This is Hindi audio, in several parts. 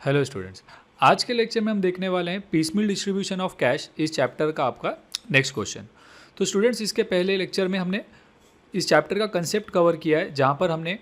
हेलो स्टूडेंट्स, आज के लेक्चर में हम देखने वाले हैं पीसमील डिस्ट्रीब्यूशन ऑफ कैश इस चैप्टर का आपका नेक्स्ट क्वेश्चन। तो स्टूडेंट्स, इसके पहले लेक्चर में हमने इस चैप्टर का कंसेप्ट कवर किया है, जहां पर हमने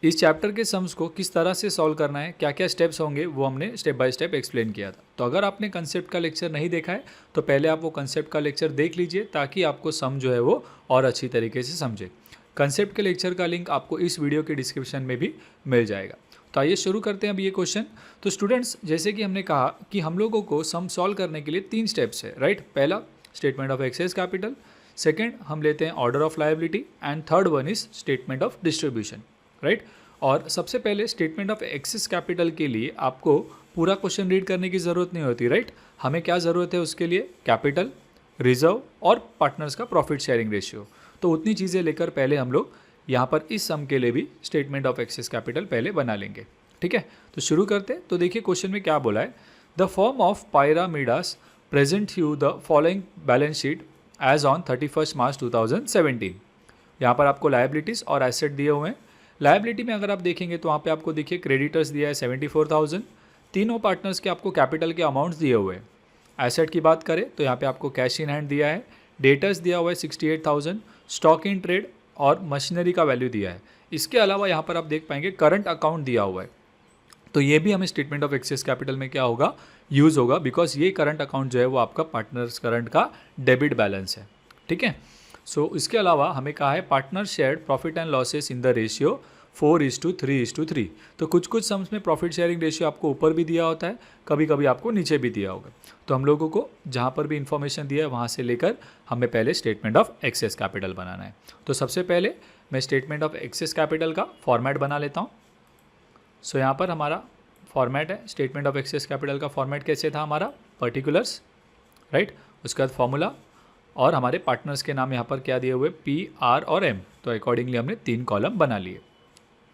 इस चैप्टर के सम्स को किस तरह से सॉल्व करना है, क्या क्या स्टेप्स होंगे, वो हमने स्टेप बाय स्टेप एक्सप्लेन किया था। तो अगर आपने कंसेप्ट का लेक्चर नहीं देखा है तो पहले आप वो कंसेप्ट का लेक्चर देख लीजिए, ताकि आपको सम जो है वो और अच्छी तरीके से समझे। कंसेप्ट के लेक्चर का लिंक आपको इस वीडियो के डिस्क्रिप्शन में भी मिल जाएगा। तो आइए शुरू करते हैं अब ये क्वेश्चन। तो स्टूडेंट्स, जैसे कि हमने कहा कि हम लोगों को सम सॉल्व करने के लिए 3 स्टेप्स है, राइट। पहला statement of excess capital, second हम लेते हैं order of liability, and third one is statement of distribution, right. और सबसे पहले स्टेटमेंट ऑफ एक्सेस कैपिटल के लिए आपको पूरा क्वेश्चन रीड करने की ज़रूरत नहीं होती, राइट। हमें क्या ज़रूरत है उसके लिए, कैपिटल, रिजर्व और पार्टनर्स का प्रॉफिट शेयरिंग रेशियो। तो उतनी चीज़ें लेकर पहले हम लोग यहाँ पर इस सम के लिए भी स्टेटमेंट ऑफ एक्सेस कैपिटल पहले बना लेंगे, ठीक है। तो शुरू करते हैं। तो देखिए क्वेश्चन में क्या बोला है, the firm of Pyramidas present you the following balance sheet as on 31 March 2017। यहाँ पर आपको लायबिलिटीज़ और एसेट दिए हुए हैं। लायबिलिटी में अगर आप देखेंगे तो वहाँ पे आपको देखिए क्रेडिटर्स दिया है 74,000, तीनों पार्टनर्स के आपको कैपिटल के अमाउंट्स दिए हुए हैं। एसेट की बात करें तो यहाँ पे आपको कैश इन हैंड दिया है, डेटर्स दिया हुआ है 68,000, स्टॉक इन ट्रेड और मशीनरी का वैल्यू दिया है। इसके अलावा यहाँ पर आप देख पाएंगे करंट अकाउंट दिया हुआ है। तो ये भी हमें स्टेटमेंट ऑफ एक्सेस कैपिटल में क्या होगा, यूज़ होगा, बिकॉज ये करंट अकाउंट जो है वो आपका पार्टनर्स करंट का डेबिट बैलेंस है, ठीक है। सो इसके अलावा हमें कहा है partner shared profit and losses in the ratio 4:3:3। तो कुछ कुछ सम्स में प्रॉफिट शेयरिंग रेशियो आपको ऊपर भी दिया होता है, कभी कभी आपको नीचे भी दिया होगा। तो हम लोगों को जहाँ पर भी इंफॉर्मेशन दिया है वहाँ से लेकर हमें पहले स्टेटमेंट ऑफ एक्सेस कैपिटल बनाना है। तो सबसे पहले मैं स्टेटमेंट ऑफ एक्सेस कैपिटल का फॉर्मेट बना लेता हूँ। सो यहाँ पर हमारा फॉर्मेट है, स्टेटमेंट ऑफ एक्सेस कैपिटल का फॉर्मेट कैसे था हमारा, पर्टिकुलर्स, राइट। उसके बाद फॉर्मूला और हमारे पार्टनर्स के नाम यहाँ पर क्या दिए हुए, पी, आर और एम। तो अकॉर्डिंगली हमने 3 कॉलम बना लिए,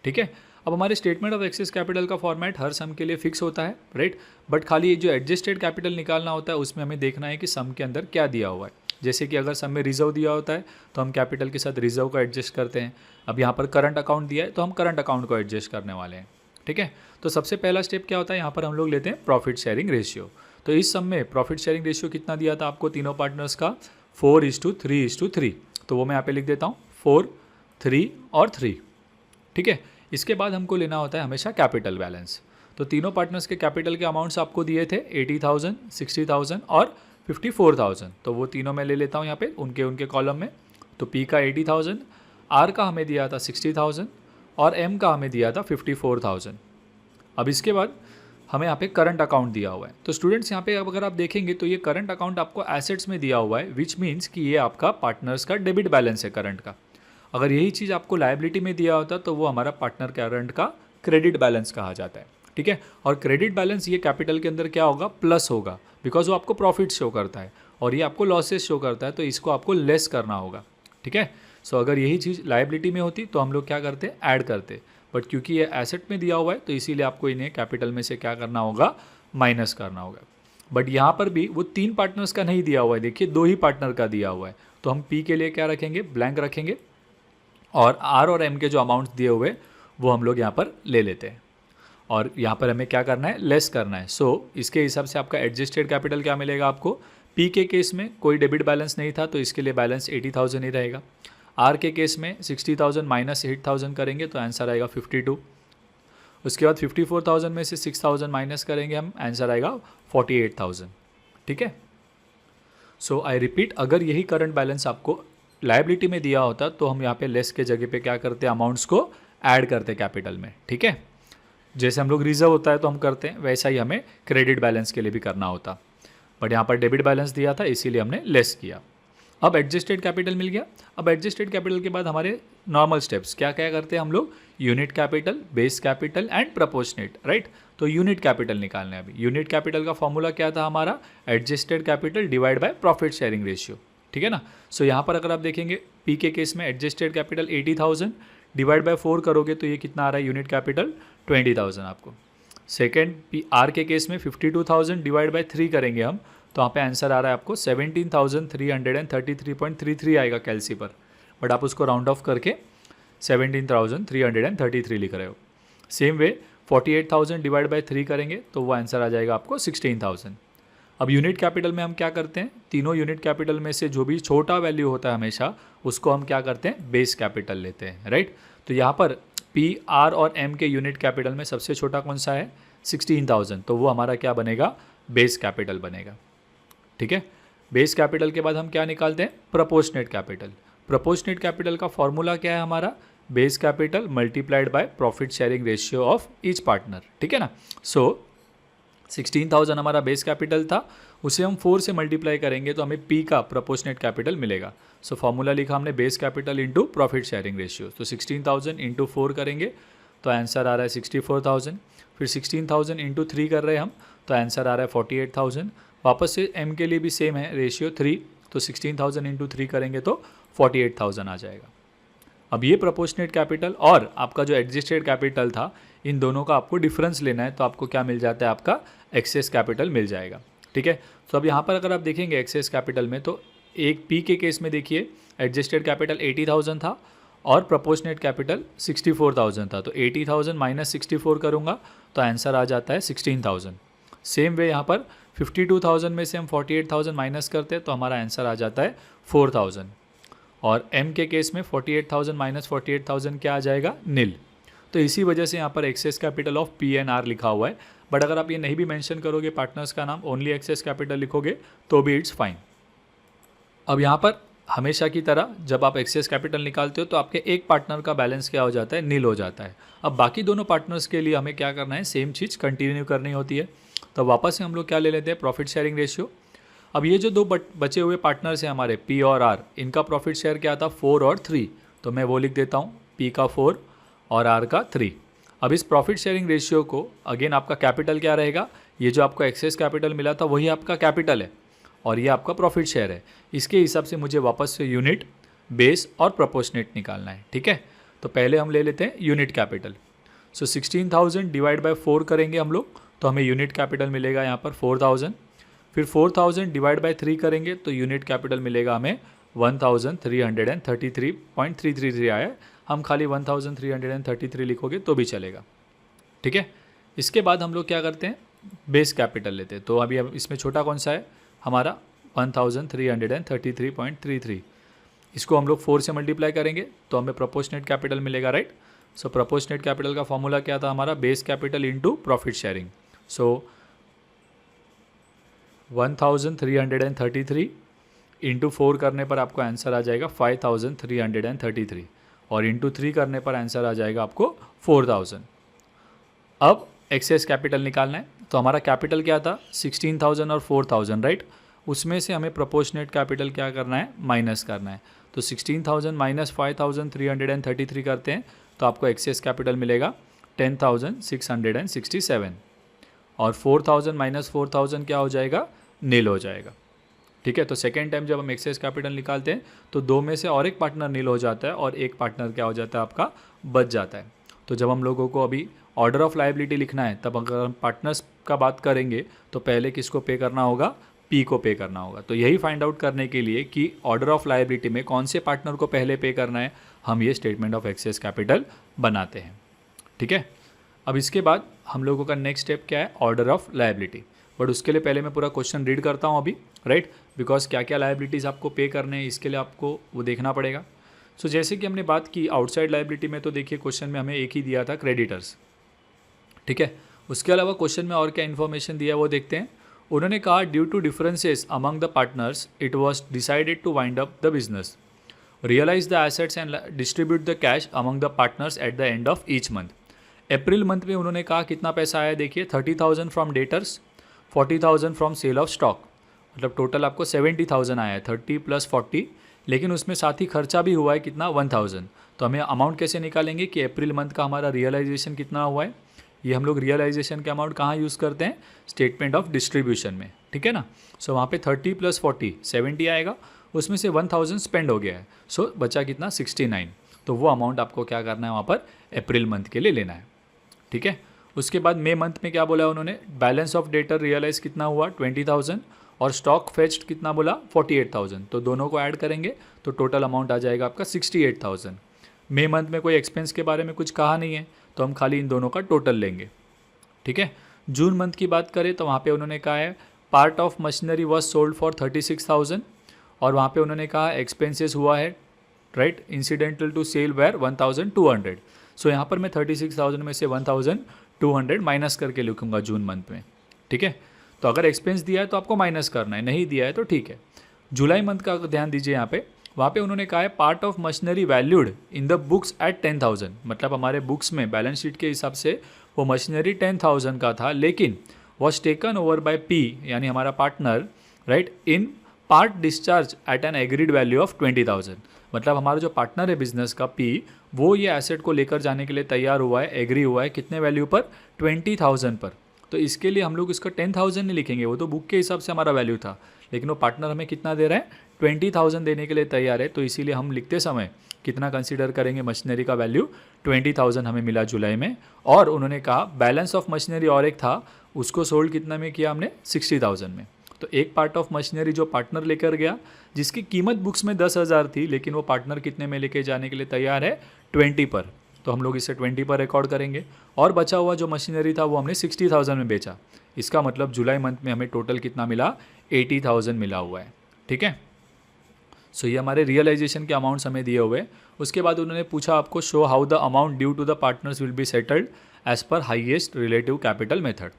ठीक है। अब हमारे स्टेटमेंट ऑफ एक्सेस कैपिटल का फॉर्मेट हर सम के लिए फिक्स होता है, राइट। बट खाली ये जो एडजस्टेड कैपिटल निकालना होता है उसमें हमें देखना है कि सम के अंदर क्या दिया हुआ है। जैसे कि अगर सम में रिजर्व दिया होता है तो हम कैपिटल के साथ रिजर्व को एडजस्ट करते हैं। अब यहाँ पर करंट अकाउंट दिया है तो हम करंट अकाउंट को एडजस्ट करने वाले हैं, ठीक है। तो सबसे पहला स्टेप क्या होता है, यहाँ पर हम लोग लेते हैं प्रॉफिट शेयरिंग रेशियो। तो इस सम में प्रॉफिट शेयरिंग रेशियो कितना दिया था आपको तीनों पार्टनर्स का, 4:3:3। तो वो मैं यहाँ पे लिख देता हूँ 4, 3 और 3, ठीक है। इसके बाद हमको लेना होता है हमेशा कैपिटल बैलेंस। तो तीनों पार्टनर्स के कैपिटल के अमाउंट्स आपको दिए थे 80,000, 60,000 और 54,000। तो वो तीनों मैं ले लेता हूँ यहाँ पे उनके उनके कॉलम में। तो पी का 80,000, आर का हमें दिया था 60,000 और एम का हमें दिया था 54,000। अब इसके बाद हमें यहाँ पे करंट अकाउंट दिया हुआ है। तो स्टूडेंट्स यहाँ पे अब अगर आप देखेंगे तो ये करंट अकाउंट आपको एसेट्स में दिया हुआ है, विच मीन्स कि ये आपका पार्टनर्स का डेबिट बैलेंस है करंट का। अगर यही चीज़ आपको लायबिलिटी में दिया होता तो वो हमारा पार्टनर करंट का क्रेडिट बैलेंस कहा जाता है, ठीक है। और क्रेडिट बैलेंस ये कैपिटल के अंदर क्या होगा, प्लस होगा, बिकॉज वो आपको प्रॉफिट शो करता है और ये आपको लॉसेस शो करता है, तो इसको आपको लेस करना होगा, ठीक है। सो अगर यही चीज़ लायबिलिटी में होती तो हम लोग क्या करते, ऐड करते। बट क्योंकि ये एसेट में दिया हुआ है तो इसीलिए आपको इन्हें कैपिटल में से क्या करना होगा, माइनस करना होगा। बट यहाँ पर भी वो 3 पार्टनर्स का नहीं दिया हुआ है, देखिए 2 ही पार्टनर का दिया हुआ है। तो हम पी के लिए क्या रखेंगे, ब्लैंक रखेंगे, और आर और एम के जो अमाउंट्स दिए हुए वो हम लोग यहाँ पर ले लेते हैं। और यहाँ पर हमें क्या करना है, लेस करना है। सो इसके हिसाब से आपका एडजस्टेड कैपिटल क्या मिलेगा आपको, पी के केस में कोई डेबिट बैलेंस नहीं था तो इसके लिए बैलेंस 80,000 ही रहेगा। आर के केस में 60,000 माइनस 8,000 करेंगे तो आंसर आएगा 52। उसके बाद 54,000 में से 6,000 माइनस करेंगे हम, आंसर आएगा 48,000, ठीक है। सो आई रिपीट, अगर यही करंट बैलेंस आपको लायबिलिटी में दिया होता तो हम यहाँ पे लेस के जगह पे क्या करते, अमाउंट्स को ऐड करते कैपिटल में, ठीक है। जैसे हम लोग रिजर्व होता है तो हम करते हैं, वैसा ही हमें क्रेडिट बैलेंस के लिए भी करना होता। बट यहाँ पर डेबिट बैलेंस दिया था इसीलिए हमने लेस किया। अब एडजस्टेड कैपिटल मिल गया। अब एडजस्टेड कैपिटल के बाद हमारे नॉर्मल स्टेप्स क्या क्या करते हैं हम लोग, unit capital, base capital and proportionate, right. तो यूनिट कैपिटल निकालना है। अभी यूनिट कैपिटल का फॉर्मूला क्या था हमारा, adjusted capital divide by profit sharing ratio, ठीक है ना। सो यहाँ पर अगर आप देखेंगे पी के केस में एडजस्टेड कैपिटल 80,000 डिवाइड बाय 4 करोगे तो ये कितना आ रहा है, यूनिट कैपिटल 20,000 आपको। सेकेंड पी आर के केस में 52,000 डिवाइड बाय 3 करेंगे हम, तो यहाँ पे आंसर आ रहा है आपको 17,333.33 आएगा कैलसी पर। बट आप उसको राउंड ऑफ करके 17,333 लिख रहे हो। सेम वे 48,000 डिवाइड बाय 3 करेंगे तो वो आंसर आ जाएगा आपको 16,000। अब यूनिट कैपिटल में हम क्या करते हैं, तीनों यूनिट कैपिटल में से जो भी छोटा वैल्यू होता है हमेशा उसको हम क्या करते हैं, बेस कैपिटल लेते हैं, राइट। तो यहाँ पर पी, आर और एम के यूनिट कैपिटल में सबसे छोटा कौन सा है, 16,000, तो वो हमारा क्या बनेगा, बेस कैपिटल बनेगा। ठीक है, बेस कैपिटल के बाद हम क्या निकालते हैं, प्रोपोर्शनेट कैपिटल। प्रोपोर्शनेट कैपिटल का फॉर्मूला क्या है हमारा, base capital multiplied by profit sharing ratio of each partner. ठीक है ना। सो 16,000 हमारा बेस कैपिटल था, उसे हम 4 से मल्टीप्लाई करेंगे तो हमें पी का प्रोपोर्शनेट कैपिटल मिलेगा। सो फॉर्मूला लिखा हमने base capital into profit sharing ratio. तो 16,000 इंटू 4 करेंगे तो आंसर आ रहा है 64,000। फिर 16,000 इंटू 3 कर रहे हैं हम तो आंसर आ रहा है 48,000। वापस से एम के लिए भी सेम है रेशियो 3, तो 16,000 इंटू 3 करेंगे तो 48,000 आ जाएगा। अब ये प्रोपोर्शनेट कैपिटल और आपका जो एडजस्टेड कैपिटल था, इन दोनों का आपको डिफरेंस लेना है, तो आपको क्या मिल जाता है, आपका एक्सेस कैपिटल मिल जाएगा। ठीक है, तो अब यहाँ पर अगर आप देखेंगे एक्सेस कैपिटल में, तो एक पी के केस में देखिए एडजस्टेड कैपिटल 80,000 था और प्रोपोर्शनेट कैपिटल 64,000 था, तो 80,000 माइनस 64 करूँगा तो आंसर आ जाता है 16,000। सेम वे यहाँ पर 52,000 में से हम 48,000 माइनस करते हैं तो हमारा आंसर आ जाता है 4,000। और एम के केस में 48,000 माइनस 48,000 क्या आ जाएगा, नील। तो इसी वजह से यहाँ पर excess capital of P N R लिखा हुआ है। बट अगर आप ये नहीं भी मेंशन करोगे पार्टनर्स का नाम, ओनली एक्सेस कैपिटल लिखोगे तो भी इट्स फाइन। अब यहाँ पर हमेशा की तरह जब आप एक्सेस कैपिटल निकालते हो तो आपके एक पार्टनर का बैलेंस क्या हो जाता है, नील हो जाता है। अब बाकी दोनों पार्टनर्स के लिए हमें क्या करना है, सेम चीज़ कंटिन्यू करनी होती है। तो वापस से हम लोग क्या ले लेते हैं, प्रॉफिट शेयरिंग रेशियो। अब ये जो दो बचे हुए पार्टनर्स हैं हमारे पी और आर, इनका प्रॉफिट शेयर क्या था, 4 और 3, तो मैं वो लिख देता हूँ, पी का 4 और आर का 3। अब इस प्रॉफिट शेयरिंग रेशियो को अगेन आपका कैपिटल क्या रहेगा, ये जो आपको एक्सेस कैपिटल मिला था वही आपका कैपिटल है और ये आपका प्रॉफिट शेयर है। इसके हिसाब से मुझे वापस से यूनिट, बेस और प्रोपोर्शनेट निकालना है। ठीक है, तो पहले हम ले लेते हैं unit capital. So 16,000 divide by 4 करेंगे हम लोग तो हमें यूनिट कैपिटल मिलेगा यहाँ पर 4,000। फिर 4,000 डिवाइड बाय 3 करेंगे तो यूनिट कैपिटल मिलेगा हमें 1,333.333 आया। हम खाली 1,333 लिखोगे तो भी चलेगा। ठीक है, इसके बाद हम लोग क्या करते हैं, बेस कैपिटल लेते हैं। तो अभी अब इसमें छोटा कौन सा है हमारा, 1,333.33। इसको हम लोग 4 से मल्टीप्लाई करेंगे तो हमें प्रोपोर्शनेट कैपिटल मिलेगा, राइट। सो प्रोपोर्शनेट कैपिटल का फॉर्मूला क्या था हमारा, base capital into profit sharing. So 1,333 into 4 करने पर आपको आंसर आ जाएगा 5,333 और इंटू 3 करने पर आंसर आ जाएगा आपको 4,000। अब एक्सेस कैपिटल निकालना है, तो हमारा कैपिटल क्या था, 16,000 और 4,000, राइट। उसमें से हमें प्रोपोर्शनेट कैपिटल क्या करना है, माइनस करना है। तो 16,000 माइनस 5,333 करते हैं तो आपको एक्सेस कैपिटल मिलेगा 10,667 और 4,000 माइनस 4,000 क्या हो जाएगा, नील हो जाएगा। ठीक है, तो सेकेंड टाइम जब हम एक्सेस कैपिटल निकालते हैं तो दो में से और एक पार्टनर नील हो जाता है और एक पार्टनर क्या हो जाता है, आपका बच जाता है। तो जब हम लोगों को अभी ऑर्डर ऑफ लायबिलिटी लिखना है, तब अगर हम पार्टनर्स का बात करेंगे तो पहले किसको पे करना होगा, पी को पे करना होगा। तो यही फाइंड आउट करने के लिए कि ऑर्डर ऑफ लायबिलिटी में कौन से पार्टनर को पहले पे करना है, हम ये स्टेटमेंट ऑफ एक्सेस कैपिटल बनाते हैं। ठीक है, अब इसके बाद हम लोगों का नेक्स्ट स्टेप क्या है, ऑर्डर ऑफ लायबिलिटी। बट उसके लिए पहले मैं पूरा क्वेश्चन रीड करता हूँ अभी, राइट, बिकॉज क्या क्या लायबिलिटीज़ आपको पे करने हैं इसके लिए आपको वो देखना पड़ेगा। सो जैसे कि हमने बात की आउटसाइड लायबिलिटी में, तो देखिए क्वेश्चन में हमें एक ही दिया था, क्रेडिटर्स। ठीक है, उसके अलावा क्वेश्चन में और क्या इन्फॉर्मेशन दिया है वो देखते हैं। उन्होंने कहा due to differences among the partners it was decided to wind up the business, realize the assets and distribute the cash among the partners at the end of each month. April month में उन्होंने कहा कितना पैसा आया, देखिए 30,000 from debtors, 40,000 from sale of stock, मतलब टोटल आपको 70,000 आया है, 30 प्लस 40, लेकिन उसमें साथ ही खर्चा भी हुआ है कितना, 1,000। तो हमें अमाउंट कैसे निकालेंगे कि अप्रैल मंथ का हमारा रियलाइजेशन कितना हुआ है। ये हम लोग रियलाइजेशन के अमाउंट कहाँ यूज़ करते हैं, स्टेटमेंट ऑफ डिस्ट्रीब्यूशन में। ठीक है ना। सो वहाँ पे 30 प्लस 40 70 आएगा, उसमें से 1,000 स्पेंड हो गया है, सो बचा कितना 69। तो वो अमाउंट आपको क्या करना है वहाँ पर अप्रैल मंथ के लिए लेना है। ठीक है, उसके बाद मई मंथ में क्या बोला उन्होंने, बैलेंस ऑफ डेटर रियलाइज कितना हुआ 20,000 और स्टॉक फेच्ड कितना बोला 48,000। तो दोनों को ऐड करेंगे तो टोटल अमाउंट आ जाएगा आपका 68,000। मई मंथ में कोई एक्सपेंस के बारे में कुछ कहा नहीं है तो हम खाली इन दोनों का टोटल लेंगे। ठीक है। जून मंथ की बात करें तो वहाँ पे उन्होंने कहा है part of machinery was sold for 36,000 और वहाँ पे उन्होंने कहा एक्सपेंसेस हुआ है right incidental to sale were 1,200। So यहाँ पर मैं 36,000 में से 1,200 माइनस करके लिखूंगा जून मंथ में, ठीक है। तो अगर एक्सपेंस दिया है तो आपको माइनस करना है, नहीं दिया है तो ठीक है। जुलाई मंथ का ध्यान दीजिए यहाँ पे, वहाँ पे उन्होंने कहा है part of machinery valued in the books at 10,000, मतलब हमारे बुक्स में बैलेंस शीट के हिसाब से वो मशीनरी 10,000 का था, लेकिन was taken over by P यानी हमारा partner right in part discharge eight N agreed value of 20,000। मतलब हमारा जो पार्टनर है बिजनेस का पी, वो ये एसेट को लेकर जाने के लिए तैयार हुआ है, एग्री हुआ है कितने वैल्यू पर, 20,000 पर। तो इसके लिए हम लोग इसका 10,000 नहीं लिखेंगे, वो तो बुक के हिसाब से हमारा वैल्यू था, लेकिन वो पार्टनर हमें कितना दे रहा है, 20,000 देने के लिए तैयार है। तो इसीलिए हम लिखते समय कितना कंसीडर करेंगे, मशीनरी का वैल्यू 20,000 हमें मिला जुलाई में। और उन्होंने कहा बैलेंस ऑफ मशीनरी और एक था, उसको सोल्ड कितना में किया हमने, 60,000 में। तो एक पार्ट ऑफ मशीनरी जो पार्टनर लेकर गया, जिसकी कीमत बुक्स में 10,000 थी, लेकिन वो पार्टनर कितने में लेके जाने के लिए तैयार है, 20 पर। तो हम लोग इसे 20 पर रिकॉर्ड करेंगे। और बचा हुआ जो मशीनरी था वो हमने 60,000 में बेचा। इसका मतलब जुलाई मंथ में हमें टोटल कितना मिला, 80,000 मिला हुआ है, ठीक है। सो ये हमारे रियलाइजेशन के अमाउंट्स हमें दिए हुए। उसके बाद उन्होंने पूछा आपको show how the amount due to the partners will be settled as per highest relative capital method,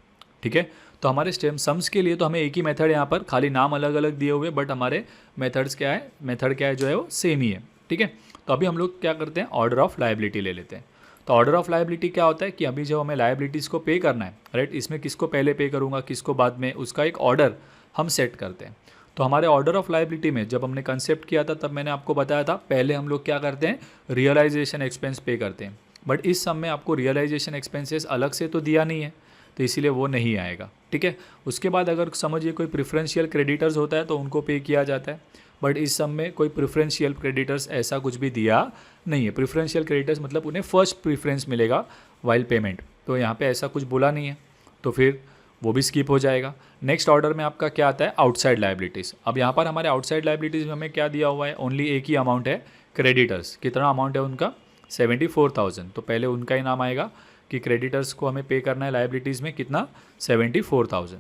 ठीक है। तो हमारे सम्स के लिए तो हमें एक ही मेथड यहाँ पर, खाली नाम अलग अलग दिए हुए, बट हमारे मेथड्स क्या है, मेथड क्या है जो है वो सेम ही है, ठीक है। तो अभी हम लोग क्या करते हैं, ऑर्डर ऑफ लायबिलिटी ले लेते हैं। तो ऑर्डर ऑफ लायबिलिटी क्या होता है कि अभी जब हमें लायबिलिटीज़ को पे करना है राइट, इसमें किसको पहले पे करूँगा किसको बाद में, उसका एक ऑर्डर हम सेट करते हैं। तो हमारे ऑर्डर ऑफ लायबिलिटी में जब हमने कंसेप्ट किया था तब मैंने आपको बताया था पहले हम लोग क्या करते हैं, रियलाइजेशन एक्सपेंस पे करते हैं। बट इस सम में आपको रियलाइजेशन एक्सपेंसेस अलग से तो दिया नहीं है, तो इसीलिए वो नहीं आएगा, ठीक है। उसके बाद अगर समझिए कोई प्रेफरेंशियल क्रेडिटर्स होता है तो उनको पे किया जाता है, बट इस सम में कोई प्रेफरेंशियल क्रेडिटर्स ऐसा कुछ भी दिया नहीं है। प्रेफरेंशियल क्रेडिटर्स मतलब उन्हें फर्स्ट प्रेफरेंस मिलेगा वाइल पेमेंट, तो यहाँ पे ऐसा कुछ बोला नहीं है, तो फिर वो भी स्किप हो जाएगा। नेक्स्ट ऑर्डर में आपका क्या आता है, आउटसाइड लायबिलिटीज़। अब यहाँ पर हमारे आउटसाइड लायबिलिटीज़ में हमें क्या दिया हुआ है, ओनली एक ही अमाउंट है, क्रेडिटर्स। कितना अमाउंट है उनका, 74,000। तो पहले उनका ही नाम आएगा कि क्रेडिटर्स को हमें पे करना है लायबिलिटीज़ में कितना, 74,000।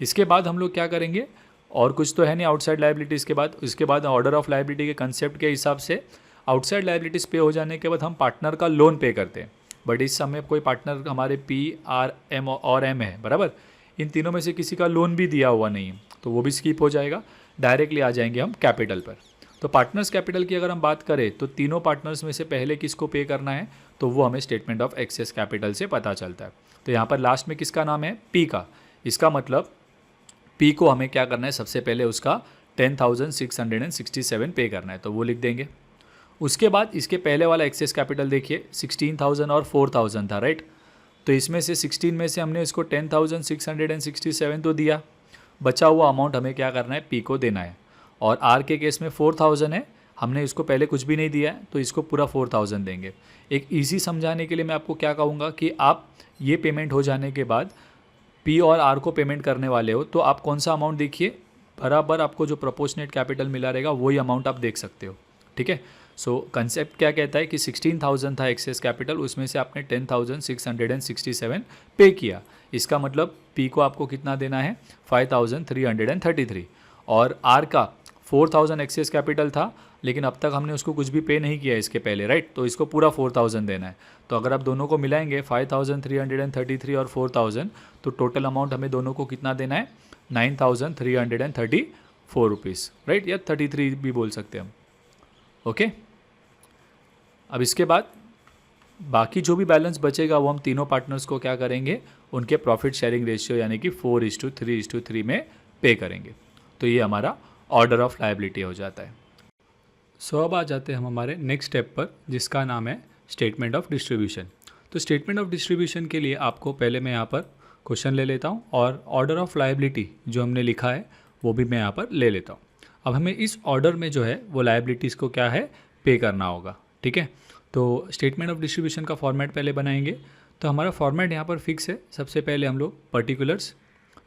इसके बाद हम लोग क्या करेंगे, और कुछ तो है नहीं आउटसाइड लायबिलिटीज़ के बाद। इसके बाद ऑर्डर ऑफ लायबिलिटी के कंसेप्ट के हिसाब से आउटसाइड लायबिलिटीज़ पे हो जाने के बाद हम पार्टनर का लोन पे करते हैं। बट इस समय कोई पार्टनर हमारे पी आर एम और एम है बराबर, इन तीनों में से किसी का लोन भी दिया हुआ नहीं है, तो वो भी स्किप हो जाएगा। डायरेक्टली आ जाएंगे हम कैपिटल पर। तो पार्टनर्स कैपिटल की अगर हम बात करें तो तीनों पार्टनर्स में से पहले किसको पे करना है, तो वो हमें स्टेटमेंट ऑफ एक्सेस कैपिटल से पता चलता है। तो यहाँ पर लास्ट में किसका नाम है, पी का। इसका मतलब पी को हमें क्या करना है, सबसे पहले उसका 10,667 पे करना है, तो वो लिख देंगे। उसके बाद इसके पहले वाला एक्सेस कैपिटल देखिए, 16,000 और 4,000 था राइट। तो इसमें से 16 में से हमने इसको 10,667 तो दिया, बचा हुआ अमाउंट हमें क्या करना है, पी को देना है। और आर के केस में 4,000 है, हमने इसको पहले कुछ भी नहीं दिया है, तो इसको पूरा 4,000 देंगे। एक ईजी समझाने के लिए मैं आपको क्या कहूँगा कि आप ये पेमेंट हो जाने के बाद पी और आर को पेमेंट करने वाले हो, तो आप कौन सा अमाउंट देखिए, बराबर आपको जो प्रोपोर्शनेट कैपिटल मिला रहेगा वही अमाउंट आप देख सकते हो, ठीक है। सो कंसेप्ट क्या कहता है कि 16,000 था एक्सेस कैपिटल, उसमें से आपने 10,667 पे किया। इसका मतलब पी को आपको कितना देना है, 5,333। और आर का 4,000 एक्सेस कैपिटल था, लेकिन अब तक हमने उसको कुछ भी पे नहीं किया इसके पहले राइट, तो इसको पूरा 4,000 देना है। तो अगर आप दोनों को मिलाएंगे 5,333 और 4,000, तो टोटल अमाउंट हमें दोनों को कितना देना है, 9,334 रुपीज़ राइट, या 33 भी बोल सकते हैं हम, ओके। अब इसके बाद बाकी जो भी बैलेंस बचेगा वो हम तीनों पार्टनर्स को क्या करेंगे, उनके प्रॉफिट शेयरिंग रेशियो यानी कि 4:3:3 में पे करेंगे। तो ये हमारा ऑर्डर ऑफ लायबिलिटी हो जाता है। सो अब आ जाते हैं हम हमारे नेक्स्ट स्टेप पर, जिसका नाम है स्टेटमेंट ऑफ डिस्ट्रीब्यूशन। तो स्टेटमेंट ऑफ डिस्ट्रीब्यूशन के लिए आपको पहले मैं यहाँ पर क्वेश्चन ले लेता हूँ, और ऑर्डर ऑफ लायबिलिटी जो हमने लिखा है वो भी मैं यहाँ पर ले लेता हूँ। अब हमें इस ऑर्डर में जो है वो लायबिलिटीज़ को क्या है, पे करना होगा, ठीक है। तो स्टेटमेंट ऑफ डिस्ट्रीब्यूशन का फॉर्मेट पहले बनाएंगे। तो हमारा फॉर्मेट यहाँ पर फिक्स है। सबसे पहले हम लोग पर्टिकुलर्स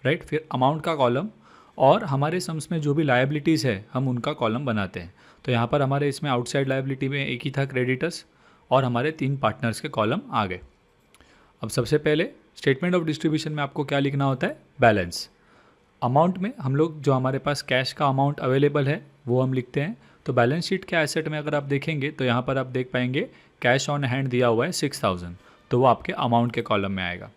राइट, फिर अमाउंट का कॉलम, और हमारे सम्स में जो भी लायबिलिटीज़ है हम उनका कॉलम बनाते हैं। तो यहाँ पर हमारे इसमें आउटसाइड लायबिलिटी में एक ही था क्रेडिटर्स, और हमारे 3 पार्टनर्स के कॉलम आ गए। अब सबसे पहले स्टेटमेंट ऑफ डिस्ट्रीब्यूशन में आपको क्या लिखना होता है, बैलेंस। अमाउंट में हम लोग जो हमारे पास कैश का अमाउंट अवेलेबल है वो हम लिखते हैं। तो बैलेंस शीट के एसेट में अगर आप देखेंगे तो यहाँ पर आप देख पाएंगे कैश ऑन हैंड दिया हुआ है 6000, तो वो आपके अमाउंट के कॉलम में आएगा।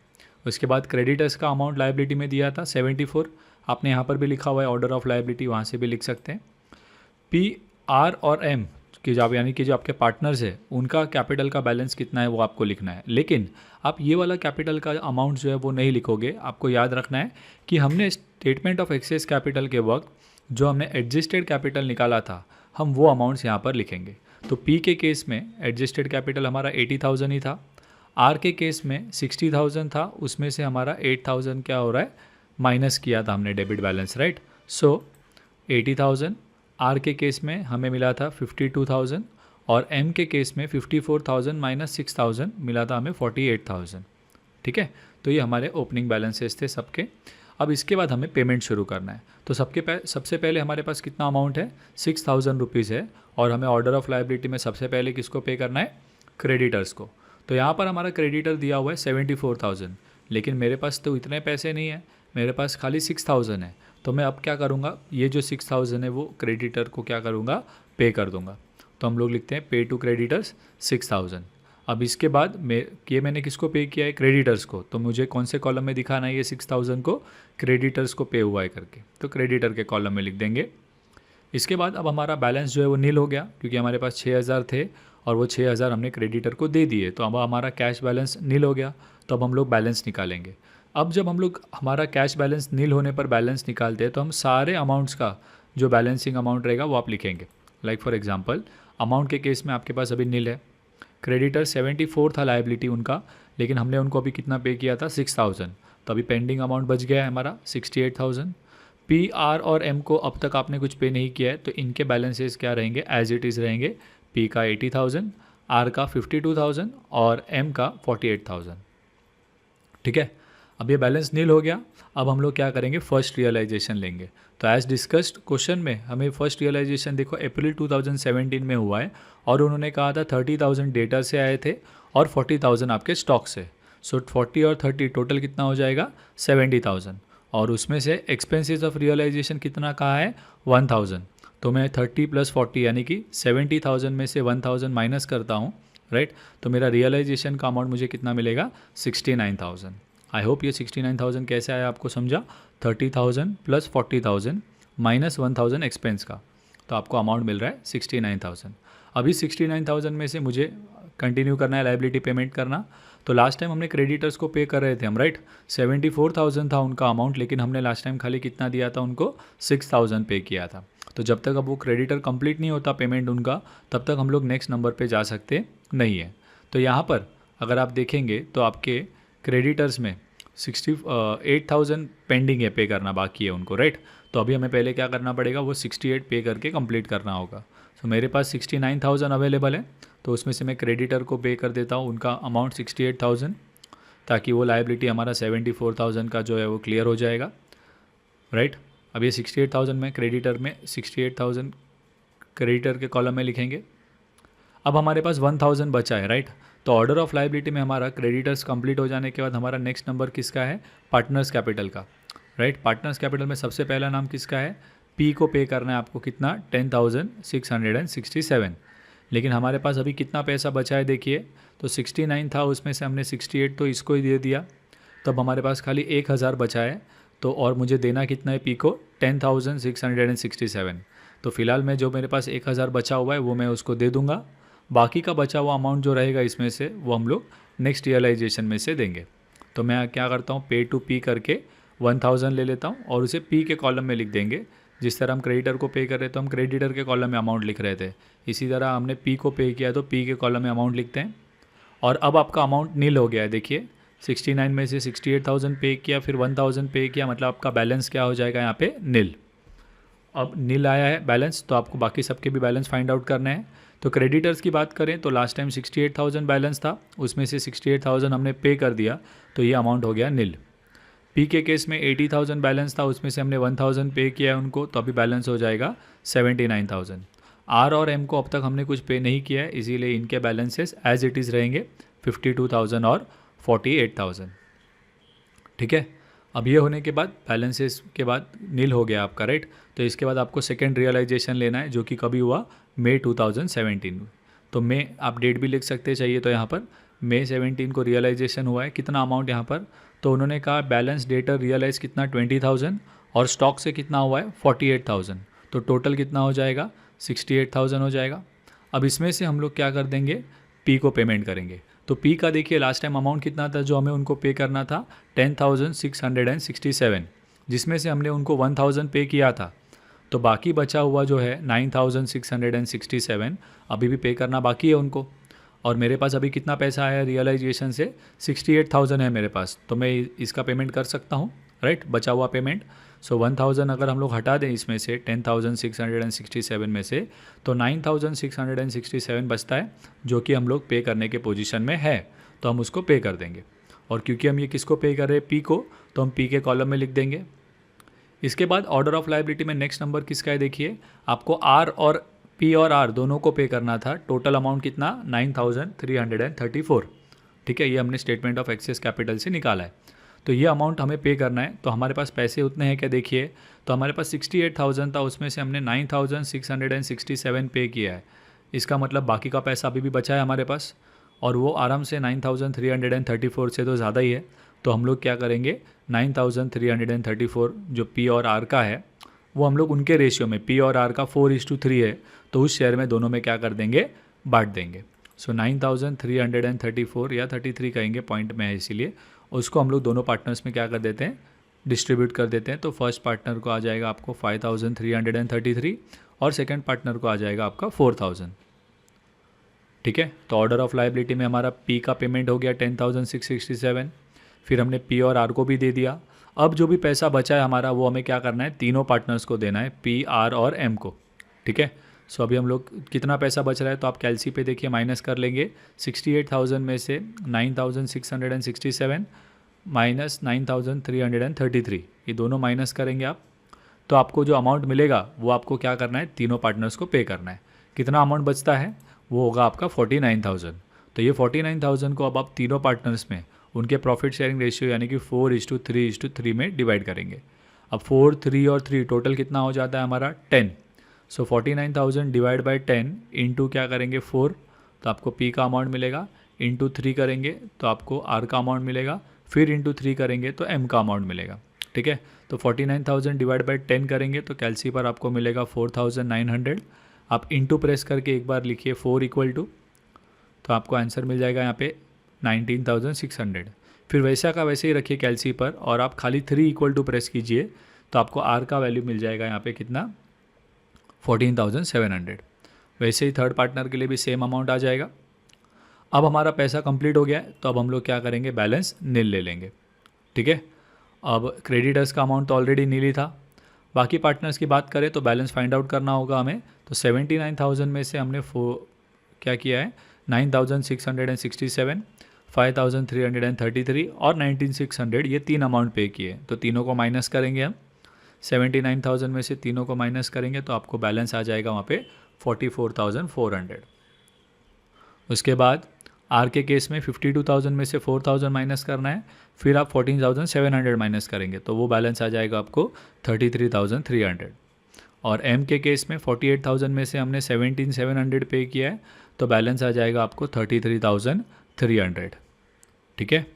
उसके बाद क्रेडिटर्स का अमाउंट लायबिलिटी में दिया था 74, आपने यहाँ पर भी लिखा हुआ है ऑर्डर ऑफ लायबिलिटी, वहाँ से भी लिख सकते हैं। पी, आर और एम कि जो यानी कि जो आपके पार्टनर्स है उनका कैपिटल का बैलेंस कितना है वो आपको लिखना है, लेकिन आप ये वाला कैपिटल का अमाउंट जो है वो नहीं लिखोगे। आपको याद रखना है कि हमने स्टेटमेंट ऑफ एक्सेस कैपिटल के वक्त जो हमने एडजस्टेड कैपिटल निकाला था हम वो अमाउंट्स यहाँ पर लिखेंगे। तो पी के केस में एडजस्टेड कैपिटल हमारा 80,000 ही था, आर के केस में 60,000 था, उसमें से हमारा 8,000 क्या हो रहा है, माइनस किया था हमने debit balance, right. So 80,000, R के केस में हमें मिला था 52,000 और एम के केस में 54,000 माइनस 6,000 मिला था हमें 48,000। ठीक है, तो ये हमारे ओपनिंग बैलेंसेस थे सबके। अब इसके बाद हमें पेमेंट शुरू करना है। तो सबसे पहले हमारे पास कितना अमाउंट है, 6,000 रुपीज़ है, और हमें ऑर्डर ऑफ लायबिलिटी में सबसे पहले किसको पे करना है, क्रेडिटर्स को। तो यहाँ पर हमारा क्रेडिटर दिया हुआ है 74,000, लेकिन मेरे पास तो इतने पैसे नहीं है, मेरे पास खाली 6,000 है। तो मैं अब क्या करूँगा, ये जो 6,000 है वो क्रेडिटर को क्या करूँगा, पे कर दूँगा। तो हम लोग लिखते हैं पे टू क्रेडिटर्स 6,000। अब इसके बाद मैंने किसको पे किया है, क्रेडिटर्स को, तो मुझे कौन से कॉलम में दिखाना है ये 6,000 को, क्रेडिटर्स को पे हुआ है करके, तो क्रेडिटर के कॉलम में लिख देंगे। इसके बाद अब हमारा बैलेंस जो है वो नील हो गया, क्योंकि हमारे पास 6,000 थे और वो 6,000 हमने क्रेडिटर को दे दिए, तो अब हमारा कैश बैलेंस नील हो गया। तो अब हम लोग बैलेंस निकालेंगे। अब जब हम लोग हमारा कैश बैलेंस नील होने पर बैलेंस निकालते हैं तो हम सारे अमाउंट्स का जो बैलेंसिंग अमाउंट रहेगा वो आप लिखेंगे। लाइक फॉर एग्जांपल अमाउंट के केस में आपके पास अभी नील है, क्रेडिटर 74 था लायबिलिटी उनका, लेकिन हमने उनको अभी कितना पे किया था, 6,000, तो अभी पेंडिंग अमाउंट बच गया है हमारा 68,000। पी, आर और एम को अब तक आपने कुछ पे नहीं किया है, तो इनके बैलेंसेस क्या रहेंगे, एज इट इज़ रहेंगे। पी का 80,000, आर का 52,000 और एम का 48,000। ठीक है, अब ये बैलेंस नील हो गया। अब हम लोग क्या करेंगे, फर्स्ट रियलाइजेशन लेंगे। तो एज डिस्कस्ड क्वेश्चन में हमें फर्स्ट रियलाइजेशन देखो अप्रैल 2017 में हुआ है, और उन्होंने कहा था 30,000 डेटा से आए थे और 40,000 आपके स्टॉक से। सो 40 और 30 टोटल कितना हो जाएगा, 70,000, और उसमें से एक्सपेंसेस ऑफ रियलाइजेशन कितना कहा है, 1,000। तो मैं 30 + 40 यानी कि 70,000 में से 1,000 माइनस करता हूँ, राइट। तो मेरा रियलाइजेशन का अमाउंट मुझे कितना मिलेगा, 69,000। आई होप ये 69,000 कैसे आया आपको समझा, 30,000 + 40,000 माइनस 1,000 एक्सपेंस का, तो आपको अमाउंट मिल रहा है 69,000। अभी 69,000 में से मुझे कंटिन्यू करना है लायबिलिटी पेमेंट करना। तो लास्ट टाइम हमने क्रेडिटर्स को पे कर रहे थे हम, राइट। 74,000 था उनका अमाउंट, लेकिन हमने लास्ट टाइम खाली कितना दिया था उनको, 6,000 पे किया था। तो जब तक अब वो क्रेडिटर कंप्लीट नहीं होता पेमेंट उनका, तब तक हम लोग नेक्स्ट नंबर पे जा सकते नहीं है। तो यहाँ पर अगर आप देखेंगे तो आपके क्रेडिटर्स में 68,000 पेंडिंग है, पे करना बाकी है उनको, राइट। तो अभी हमें पहले क्या करना पड़ेगा, वो 68 पे करके कंप्लीट करना होगा। तो मेरे पास 69,000 अवेलेबल है, तो उसमें से मैं क्रेडिटर को पे कर देता हूँ उनका अमाउंट 68,000, ताकि वो लायबिलिटी हमारा 74,000 का जो है वो क्लियर हो जाएगा, राइट। अब ये 68,000 में क्रेडिटर में 68,000 क्रेडिटर के कॉलम में लिखेंगे। अब हमारे पास 1,000 बचा है, राइट। तो ऑर्डर ऑफ लायबिलिटी में हमारा क्रेडिटर्स कंप्लीट हो जाने के बाद हमारा नेक्स्ट नंबर किसका है, पार्टनर्स कैपिटल का, राइट। पार्टनर्स कैपिटल में सबसे पहला नाम किसका है, पी को पे करना है आपको कितना, 10,667। लेकिन हमारे पास अभी कितना पैसा बचा है देखिए, तो 69 था, उसमें से हमने 68 तो इसको ही दे दिया, तब हमारे पास खाली 1,000 बचा है। तो और मुझे देना कितना है पी को, 10,667। तो फिलहाल मैं जो मेरे पास 1,000 बचा हुआ है वो मैं उसको दे दूंगा। बाकी का बचा हुआ अमाउंट जो रहेगा इसमें से वो हम लोग नेक्स्ट रियलाइजेशन में से देंगे। तो मैं क्या करता हूँ, पे टू पी करके 1,000 ले लेता हूँ और उसे पी के कॉलम में लिख देंगे। जिस तरह हम क्रेडिटर को पे कर रहे तो हम क्रेडिटर के कॉलम में अमाउंट लिख रहे थे, इसी तरह हमने पी को पे किया तो पी के कॉलम में अमाउंट लिखते हैं। और अब आपका अमाउंट नील हो गया है, देखिए 69 में से 68,000 पे किया, फिर 1,000 पे किया, मतलब आपका बैलेंस क्या हो जाएगा यहाँ पे, नील। अब नील आया है बैलेंस, तो आपको बाकी सबके भी बैलेंस फाइंड आउट करने हैं। तो क्रेडिटर्स की बात करें तो लास्ट टाइम 68,000 बैलेंस था, उसमें से 68,000 हमने पे कर दिया, तो ये अमाउंट हो गया नील। पी के केस में 80,000 बैलेंस था, उसमें से हमने 1,000 पे किया है उनको, तो अभी बैलेंस हो जाएगा 79,000। आर और एम को अब तक हमने कुछ पे नहीं किया है, इसीलिए इनके बैलेंसेस एज इट इज़ रहेंगे 52,000 और 48,000। ठीक है। अब ये होने के बाद बैलेंसेस के बाद नील हो गया आपका, राइट। तो इसके बाद आपको सेकेंड रियलाइजेशन लेना है जो कि कभी हुआ मई 2017 में। तो मई आप डेट भी लिख सकते चाहिए, तो यहाँ पर मई 17 को रियलाइजेशन हुआ है। कितना अमाउंट यहाँ पर, तो उन्होंने कहा बैलेंस डेटर रियलाइज़ कितना 20,000 और स्टॉक से कितना हुआ है 48,000, तो टोटल कितना हो जाएगा 68,000 हो जाएगा। अब इसमें से हम लोग क्या कर देंगे, पी को पेमेंट करेंगे। तो पी का देखिए लास्ट टाइम अमाउंट कितना था जो हमें उनको पे करना था 10,667, जिसमें से हमने उनको 1,000 पे किया था। तो बाकी बचा हुआ जो है 9,667 अभी भी पे करना बाकी है उनको। और मेरे पास अभी कितना पैसा आया रियलाइजेशन से 68,000 है मेरे पास, तो मैं इसका पेमेंट कर सकता हूँ, राइट, बचा हुआ पेमेंट। सो 1,000 अगर हम लोग हटा दें इसमें से 10,667 में से, तो 9,667 बचता है जो कि हम लोग पे करने के पोजीशन में है, तो हम उसको पे कर देंगे। और क्योंकि हम ये किसको पे कर रहे हैं, पी को, तो हम पी के कॉलम में लिख देंगे। इसके बाद ऑर्डर ऑफ लायबिलिटी में नेक्स्ट नंबर किसका है, देखिए आपको आर और पी और आर दोनों को पे करना था। टोटल अमाउंट कितना 9,334, ठीक है, ये हमने स्टेटमेंट ऑफ एक्सेस कैपिटल से निकाला है। तो ये अमाउंट हमें पे करना है। तो हमारे पास पैसे उतने हैं क्या, देखिए, तो हमारे पास 68,000 था, उसमें से हमने 9,667 पे किया है। इसका मतलब बाकी का पैसा अभी भी बचा है हमारे पास, और वो आराम से 9,334 से तो ज़्यादा ही है। तो हम लोग क्या करेंगे, 9,334 जो पी और आर का है वो हम लोग उनके रेशियो में, पी और आर का 4:3 है, तो उस शेयर में दोनों में क्या कर देंगे, बांट देंगे। सो 9,334 या 33 कहेंगे, पॉइंट में है इसीलिए, उसको हम लोग दोनों पार्टनर्स में क्या कर देते हैं, डिस्ट्रीब्यूट कर देते हैं। तो फर्स्ट पार्टनर को आ जाएगा आपको 5,333 और सेकंड पार्टनर को आ जाएगा आपका 4,000, ठीक है। तो ऑर्डर ऑफ लायबिलिटी में हमारा पी का पेमेंट हो गया 10,667, फिर हमने पी और आर को भी दे दिया। अब जो भी पैसा बचा है हमारा वो हमें क्या करना है, तीनों पार्टनर्स को देना है, पी आर और एम को, ठीक है। सो अभी हम लोग कितना पैसा बच रहा है, तो आप कैलसी पे देखिए माइनस कर लेंगे। 68,000 में से 9,667 माइनस 9,333, ये दोनों माइनस करेंगे आप, तो आपको जो अमाउंट मिलेगा वो आपको क्या करना है, तीनों पार्टनर्स को पे करना है। कितना अमाउंट बचता है, वो होगा आपका 49,000। तो ये 49,000 को अब आप तीनों पार्टनर्स में उनके प्रॉफिट शेयरिंग रेशियो यानी कि 4:3:3 में डिवाइड करेंगे। अब 4, 3 और 3 टोटल कितना हो जाता है हमारा 10। सो 49,000 डिवाइड बाई 10 इंटू क्या करेंगे 4, तो आपको पी का अमाउंट मिलेगा, इंटू 3 करेंगे तो आपको आर का अमाउंट मिलेगा, फिर इंटू 3 करेंगे तो एम का अमाउंट मिलेगा, ठीक है। तो 49,000 डिवाइड बाई 10 करेंगे तो कैलसी पर आपको मिलेगा 4,900। आप इंटू प्रेस करके एक बार लिखिए 4 इक्वल टू, तो आपको आंसर मिल जाएगा यहाँ पे 19,600। फिर वैसा का वैसे ही रखिए कैलसी पर, और आप खाली 3 इक्वल टू प्रेस कीजिए तो आपको आर का वैल्यू मिल जाएगा यहाँ पे कितना 14,700। वैसे ही थर्ड पार्टनर के लिए भी सेम अमाउंट आ जाएगा। अब हमारा पैसा कंप्लीट हो गया है, तो अब हम लोग क्या करेंगे, बैलेंस नील ले लेंगे, ठीक है। अब क्रेडिटर्स का अमाउंट तो ऑलरेडी नील ही था। बाकी पार्टनर्स की बात करें तो बैलेंस फाइंड आउट करना होगा हमें। तो 79,000 में से हमने क्या किया है, 9,667, 5,333 और 19,600, ये तीन अमाउंट पे किए। तो तीनों को माइनस करेंगे हम, 79,000 में से तीनों को माइनस करेंगे तो आपको बैलेंस आ जाएगा वहाँ पे 44,400। उसके बाद आर के केस में 52,000 में से 4,000 माइनस करना है, फिर आप 14,700 माइनस करेंगे तो वो बैलेंस आ जाएगा आपको 33,300। और एम के केस में 48,000 में से हमने 17,700 पे किया है, तो बैलेंस आ जाएगा आपको 33,300, ठीक है।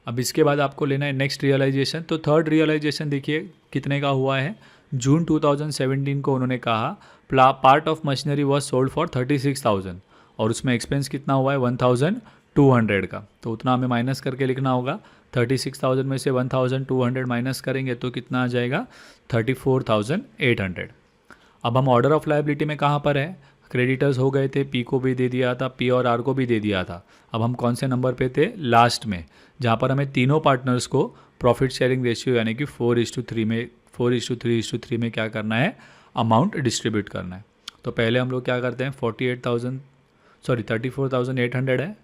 अब इसके बाद आपको लेना है नेक्स्ट रियलाइजेशन। तो थर्ड रियलाइजेशन देखिए कितने का हुआ है, जून 2017 को उन्होंने कहा part of machinery was sold for 36,000 और उसमें एक्सपेंस कितना हुआ है 1,200 का, तो उतना हमें माइनस करके लिखना होगा। 36,000 में से 1,200 माइनस करेंगे तो कितना आ जाएगा 34,800। अब हम ऑर्डर ऑफ लायबिलिटी में कहाँ पर है, क्रेडिटर्स हो गए थे, पी को भी दे दिया था, पी और आर को भी दे दिया था। अब हम कौन से नंबर पे थे, लास्ट में, जहाँ पर हमें तीनों पार्टनर्स को प्रॉफिट शेयरिंग रेशियो यानी कि 4:3 में 4:3 में क्या करना है, अमाउंट डिस्ट्रीब्यूट करना है। तो पहले हम लोग क्या करते हैं 34,800 है,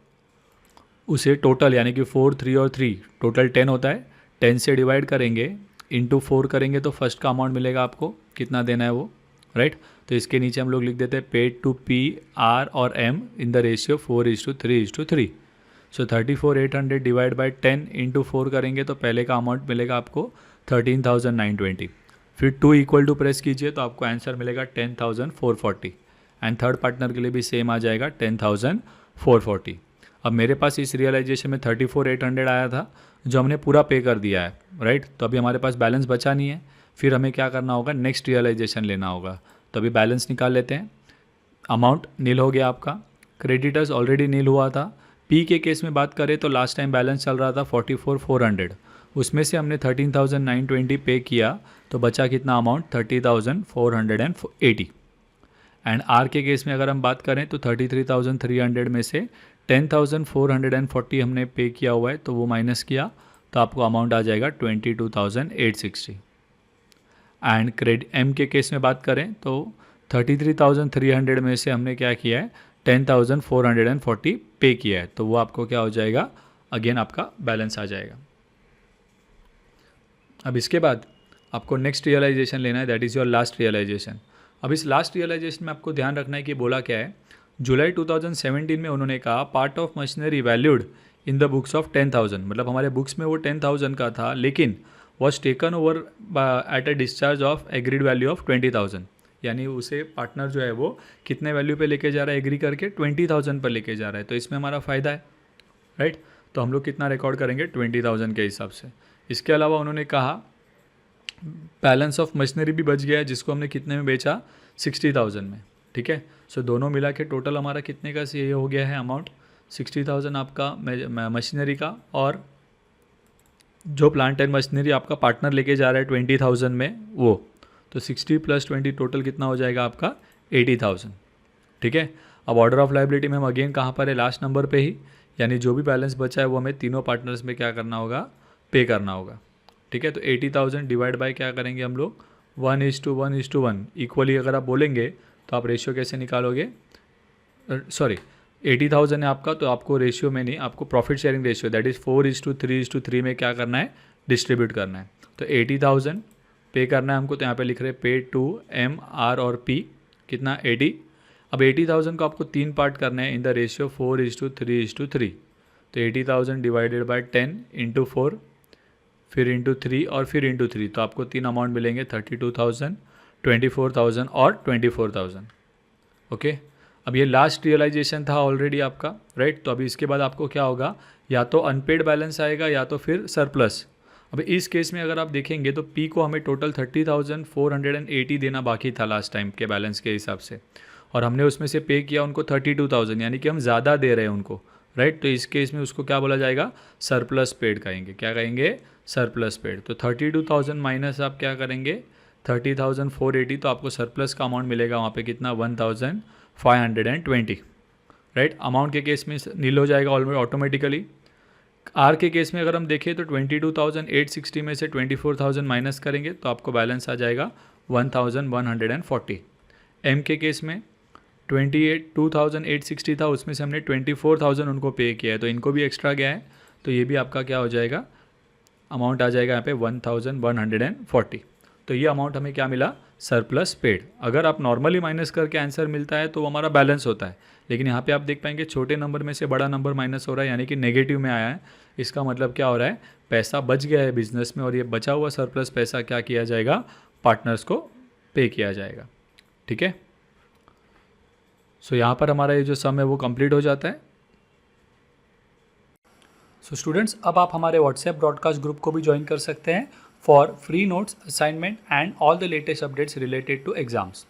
उसे टोटल यानी कि 4, 3 और 3 टोटल 10 होता है, 10 से डिवाइड करेंगे, इंटू 4 करेंगे तो फर्स्ट का अमाउंट मिलेगा आपको कितना देना है वो, राइट। तो इसके नीचे हम लोग लिख देते हैं पेड टू पी आर और M in the ratio 4:3:3। So 34,800 divide by 10 into 4 करेंगे तो पहले का अमाउंट मिलेगा आपको 13,920। फिर 2 इक्वल टू प्रेस कीजिए तो आपको आंसर मिलेगा 10,440 एंड थर्ड पार्टनर के लिए भी सेम आ जाएगा 10,440। अब मेरे पास इस रियलाइजेशन में 34,800 आया था जो हमने पूरा पे कर दिया है, राइट। तो अभी हमारे पास बैलेंस बचा नहीं है, फिर हमें क्या करना होगा, नेक्स्ट रियलाइजेशन लेना होगा। तो अभी बैलेंस निकाल लेते हैं। अमाउंट नील हो गया आपका, क्रेडिटर्स ऑलरेडी नील हुआ था। पी के केस में बात करें तो लास्ट टाइम बैलेंस चल रहा था 44,400, उसमें से हमने 13,920 पे किया तो बचा कितना अमाउंट, 30,480। एंड आर के केस में अगर हम बात करें तो 33,300 में से 10,440 हमने पे किया हुआ है, तो वो माइनस किया तो आपको अमाउंट आ जाएगा 22,860। एंड क्रेडिट एम के केस में बात करें तो 33,300 में से हमने क्या किया है, 10,440 पे किया है, तो वो आपको क्या हो जाएगा, अगेन आपका बैलेंस आ जाएगा। अब इसके बाद आपको नेक्स्ट रियलाइजेशन लेना है, that is your last realization. अब इस लास्ट रियलाइजेशन में आपको ध्यान रखना है कि बोला क्या है, जुलाई 2017 में उन्होंने कहा part of machinery valued in the books of 10,000, मतलब हमारे बुक्स में वो 10,000 का था लेकिन was taken over at a discharge of agreed value of 20,000, यानी उसे पार्टनर जो है वो कितने वैल्यू पे लेके जा रहा है, एग्री करके 20,000 पर लेके जा रहा है, तो इसमें हमारा फ़ायदा है, राइट। तो हम लोग कितना रिकॉर्ड करेंगे, 20,000 के हिसाब से। इसके अलावा उन्होंने कहा बैलेंस ऑफ मशीनरी भी बच गया है जिसको हमने कितने में बेचा, 60,000 में, ठीक है। सो दोनों मिला के टोटल हमारा कितने का ये हो गया है अमाउंट, 60,000 आपका मशीनरी का, और जो प्लांट एंड मशीनरी आपका पार्टनर लेके जा रहा है 20,000 में वो, तो 60 + 20 टोटल कितना हो जाएगा आपका 80,000, ठीक है। अब ऑर्डर ऑफ लाइबिलिटी में हम अगेन कहाँ पर है, लास्ट नंबर पे ही, यानी जो भी बैलेंस बचा है वो हमें तीनों पार्टनर्स में क्या करना होगा, पे करना होगा, ठीक है। तो 80,000 डिवाइड बाय क्या करेंगे हम लोग, 1:1:1 इक्वली अगर आप बोलेंगे तो आप रेशियो कैसे निकालोगे, सॉरी 80,000 है आपका, तो आपको रेशियो में नहीं, आपको profit sharing ratio that is 4:3:3 में क्या करना है, डिस्ट्रीब्यूट करना है। तो 80,000 पे करना है हमको, तो यहाँ पे लिख रहे हैं पे टू एम आर और पी, कितना 80। अब 80,000 को आपको 3 पार्ट करना है इन द रेशियो 4:3:3, तो 80,000 डिवाइडेड बाय 10 इंटू 4 फिर इंटू 3 और फिर इंटू 3, तो आपको 3 अमाउंट मिलेंगे, 32,000, 24,000 और 24,000, ओके। अब ये लास्ट रियलाइजेशन था ऑलरेडी आपका, राइट। तो अभी इसके बाद आपको क्या होगा, या तो अनपेड बैलेंस आएगा या तो फिर सरप्लस। अब इस केस में अगर आप देखेंगे तो पी को हमें टोटल 30,480 देना बाकी था लास्ट टाइम के बैलेंस के हिसाब से, और हमने उसमें से पे किया उनको 32,000, यानी कि हम ज़्यादा दे रहे हैं उनको, राइट। तो इस केस में उसको क्या बोला जाएगा, सरप्लस पेड कहेंगे, क्या कहेंगे, सरप्लस पेड। तो 32,000 माइनस आप क्या करेंगे, 30,480, तो आपको सरप्लस का अमाउंट मिलेगा वहाँ पे कितना, 1,520, राइट। अमाउंट के केस में नील हो जाएगा ऑटोमेटिकली। आर के केस में अगर हम देखें तो 22,860 में से 24,000 माइनस करेंगे तो आपको बैलेंस आ जाएगा 1,140। एम के केस में 2,860 था, उसमें से हमने 24,000 उनको पे किया है, तो इनको भी एक्स्ट्रा गया है, तो ये भी आपका क्या हो जाएगा, अमाउंट आ जाएगा यहाँ पे 1,140। तो ये अमाउंट हमें क्या मिला, सरप्लस पेड। अगर आप नॉर्मली माइनस करके आंसर मिलता है तो वो हमारा बैलेंस होता है, लेकिन यहाँ पे आप देख पाएंगे छोटे नंबर में से बड़ा नंबर माइनस हो रहा है, यानी कि नेगेटिव में आया है। इसका मतलब क्या हो रहा है, पैसा बच गया है बिजनेस में, और ये बचा हुआ सरप्लस पैसा क्या किया जाएगा, पार्टनर्स को पे किया जाएगा, ठीक है। सो यहाँ पर हमारा ये जो सम है वो कंप्लीट हो जाता है। सो स्टूडेंट्स, अब आप हमारे व्हाट्सएप ब्रॉडकास्ट ग्रुप को भी ज्वाइन कर सकते हैं for free notes, assignment and all the latest updates related to exams.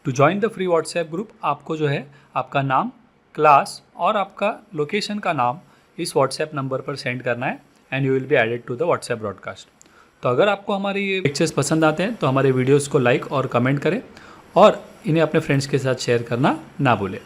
To join the free WhatsApp group आपको जो है आपका नाम, क्लास और आपका लोकेशन का नाम इस व्हाट्सएप नंबर पर सेंड करना है and you will be added to the WhatsApp broadcast. तो अगर आपको हमारे ये लेक्चर्स पसंद आते हैं तो हमारे वीडियोज़ को लाइक और कमेंट करें और इन्हें अपने फ्रेंड्स के साथ शेयर करना ना भूलें।